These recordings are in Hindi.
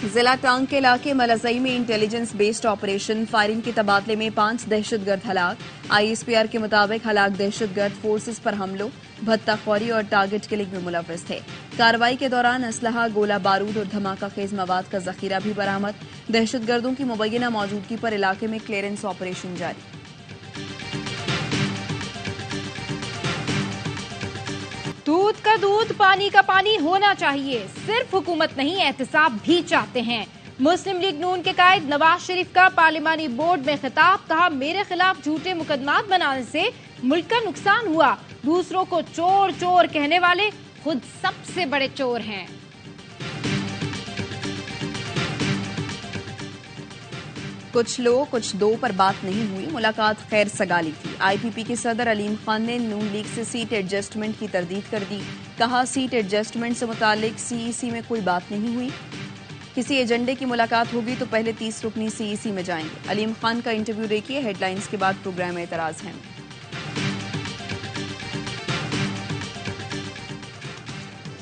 जिला टांग के इलाके मलजई में इंटेलिजेंस बेस्ड ऑपरेशन फायरिंग के तबादले में 5 दहशतगर्द हलाक। आईएसपीआर के मुताबिक हलाक दहशतगर्द फोर्सेस पर हमलों, भत्ताखोरी और टारगेट किलिंग में मुलव्वस थे। कार्रवाई के दौरान असलहा, गोला बारूद और धमाका खेज मवाद का जखीरा भी बरामद। दहशतगर्दों की मुबैना मौजूदगी पर इलाके में क्लियरेंस ऑपरेशन जारी। दूध का दूध, पानी का पानी होना चाहिए। सिर्फ हुकूमत नहीं, एहतसाब भी चाहते हैं। मुस्लिम लीग नून के कायद नवाज शरीफ का पार्लिमानी बोर्ड में खिताब, कहा मेरे खिलाफ झूठे मुकदमात बनाने से मुल्क का नुकसान हुआ। दूसरों को चोर चोर कहने वाले खुद सबसे बड़े चोर हैं। कुछ लो कुछ दो पर बात नहीं हुई, मुलाकात खैर सगाली थी। आईपीपी के सदर अलीम खान ने नून लीग से सीट एडजस्टमेंट की तरदीद कर दी। कहा सीट एडजस्टमेंट से मुतालिक सीईसी में कोई बात नहीं हुई। किसी एजेंडे की मुलाकात होगी तो पहले 30 रुकनी सीईसी में जाएंगे। अलीम खान का इंटरव्यू देखिए, हेडलाइंस के बाद प्रोग्राम एतराज है।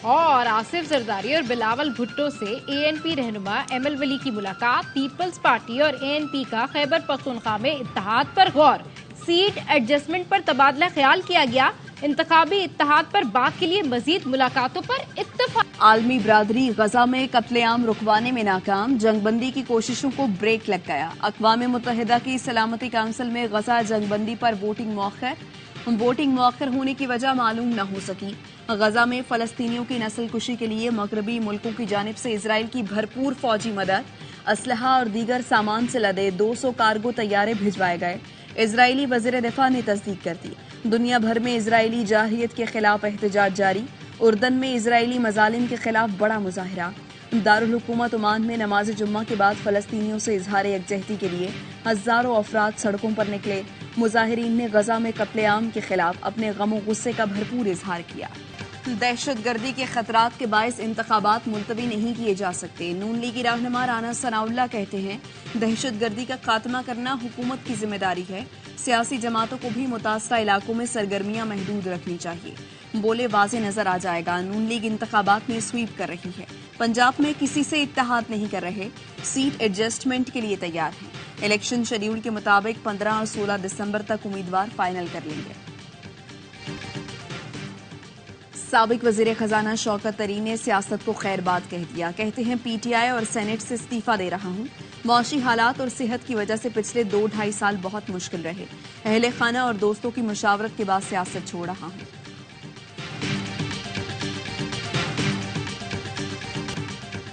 और आसिफ जरदारी और बिलावल भुट्टो से एएनपी रहनुमा एमएल वली की मुलाकात। पीपल्स पार्टी और एएनपी का खैबर पख्तूनख्वा में इत्तेहाद पर गौर। सीट एडजस्टमेंट पर तबादला ख्याल किया गया। इंतखाबी इत्तेहाद पर बात के लिए मजीद मुलाकातों पर इत्तेफाक। आलमी बरादरी गजा में कत्लेआम रुकवाने में नाकाम। जंगबंदी की कोशिशों को ब्रेक लग गया। अक़वाम मुत्तहिदा की सलामती काउंसिल में गजा जंगबंदी पर वोटिंग मौखर होने की वजह मालूम न हो सकी। गजा में फलस्तीनियों की नस्ल कुशी के लिए मगरबी मुल्कों की जानिब से इसराइल की भरपूर फौजी मदद, असलहा और दीगर सामान से लदे 200 कार्गो तैयारे भिजवाए गए। इजरायली वज़ीर दिफा ने तस्दीक कर दी। दुनिया भर में इजरायली जाहियत के खिलाफ एहतजाज जारी। उर्दन में इजरायली मजालिम के खिलाफ बड़ा मुजाहरा। दारुल हुकूमत ओमान में नमाज जुम्मा के बाद फलस्तीनियों से इजहार यकजहती के लिए हजारों अफराद सड़कों पर निकले। मुजाहिरीन ने गजा में कत्लेआम के खिलाफ अपने गम और गुस्से का भरपूर इजहार किया। दहशतगर्दी के खतरात के बायस इंतखाबात मुलतवी नहीं किए जा सकते। नून लीगी रहनुमा राना सनाउल्लाह कहते हैं दहशतगर्दी का खात्मा करना हुकूमत की जिम्मेदारी है। सियासी जमातों को भी मुतासरा इलाकों में सरगर्मियां महदूद रखनी चाहिए। बोले वाजे नजर आ जाएगा, नून लीग इंतखाबात में स्वीप कर रही है। पंजाब में किसी से इत्तेहाद नहीं कर रहे, सीट एडजस्टमेंट के लिए तैयार हैं। इलेक्शन शेड्यूल के मुताबिक 15 और 16 दिसंबर तक उम्मीदवार फाइनल कर लेंगे। साबिक वजीर खजाना शौकत तरीन ने सियासत को खैरबाद कह दिया। कहते हैं पीटीआई और सेनेट से इस्तीफा दे रहा हूं। मौशी हालात और सेहत की वजह से पिछले 2-2.5 साल बहुत मुश्किल रहे। अहले खाना और दोस्तों की मुशावरत के बाद सियासत छोड़ रहा हूं।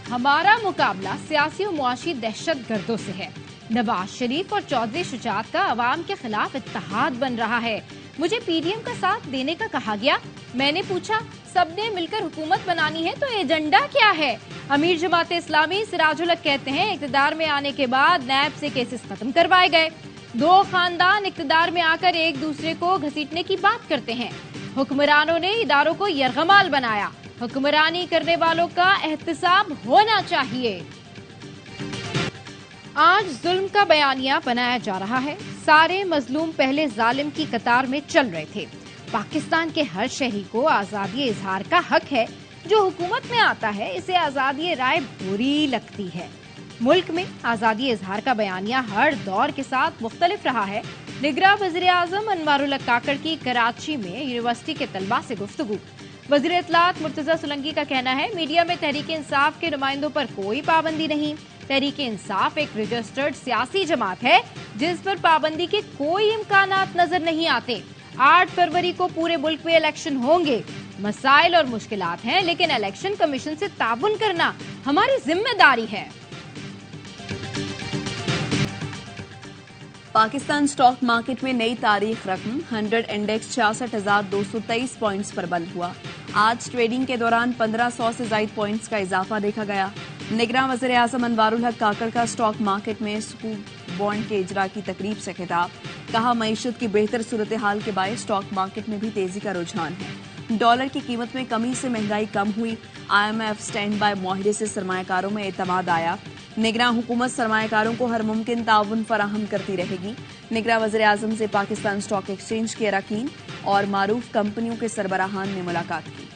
हमारा मुकाबला सियासी और मुआशी दहशत गर्दों से है। नवाज शरीफ और चौधरी शुजात का अवाम के खिलाफ इत्तेहाद बन रहा है। मुझे पीडीएम का साथ देने का कहा गया। मैंने पूछा सबने मिलकर हुकूमत बनानी है तो एजेंडा क्या है? अमीर जमात इस्लामी सिराजुल हक कहते हैं इक़्तिदार में आने के बाद नैब से केसेस खत्म करवाए गए। 2 खानदान इक़्तिदार में आकर एक दूसरे को घसीटने की बात करते हैं। हुक्मरानों ने इदारों को यरगमाल बनाया। हुक्मरानी करने वालों का एहतसाब होना चाहिए। आज जुल्म का बयानिया बनाया जा रहा है। सारे मजलूम पहले जालिम की कतार में चल रहे थे। पाकिस्तान के हर शहरी को आजादी इजहार का हक है। जो हुकूमत में आता है इसे आजादी राय बुरी लगती है। मुल्क में आजादी इजहार का बयानिया हर दौर के साथ मुख्तलिफ रहा है। निगरां वज़ीर आज़म अनवारुल हक काकड़ की कराची में यूनिवर्सिटी के तलबा से गुफ्तगू। वज़ीर इत्तलात मुर्तज़ा सोलंकी का कहना है मीडिया में तहरीक इंसाफ के नुमाइंदों पर कोई पाबंदी नहीं। तहरीक इंसाफ एक रजिस्टर्ड सियासी जमात है जिस पर पाबंदी के कोई इम्कानात नजर नहीं आते। 8 फरवरी को पूरे मुल्क में इलेक्शन होंगे। मसाइल और मुश्किलात हैं, लेकिन इलेक्शन कमीशन से ताउन करना हमारी जिम्मेदारी है। पाकिस्तान स्टॉक मार्केट में नई तारीख रकम 100 इंडेक्स 66,223 पॉइंट्स पर बंद हुआ। आज ट्रेडिंग के दौरान 1500 से ज्यादा पॉइंट्स का इजाफा देखा गया। निगरां वज़ीर आज़म अनवारुल हक काकड़ का स्टॉक मार्केट में सुकूक बॉन्ड के इजरा की तकरीब से खिताब। कहा मईशत की बेहतर सूरत हाल के बायस स्टॉक मार्केट में भी तेजी का रुझान है। डॉलर की कीमत में कमी से महंगाई कम हुई। IMF स्टैंड बाय मुआहदे से सरमायाकारों में एतमाद आया। निगरां हुकूमत सरमायाकारों को हर मुमकिन ताउन फराहम करती रहेगी। निगरां वज़ीर आज़म से पाकिस्तान स्टॉक एक्सचेंज के अरकान और मारूफ कंपनियों के सरबराहान ने मुलाकात की।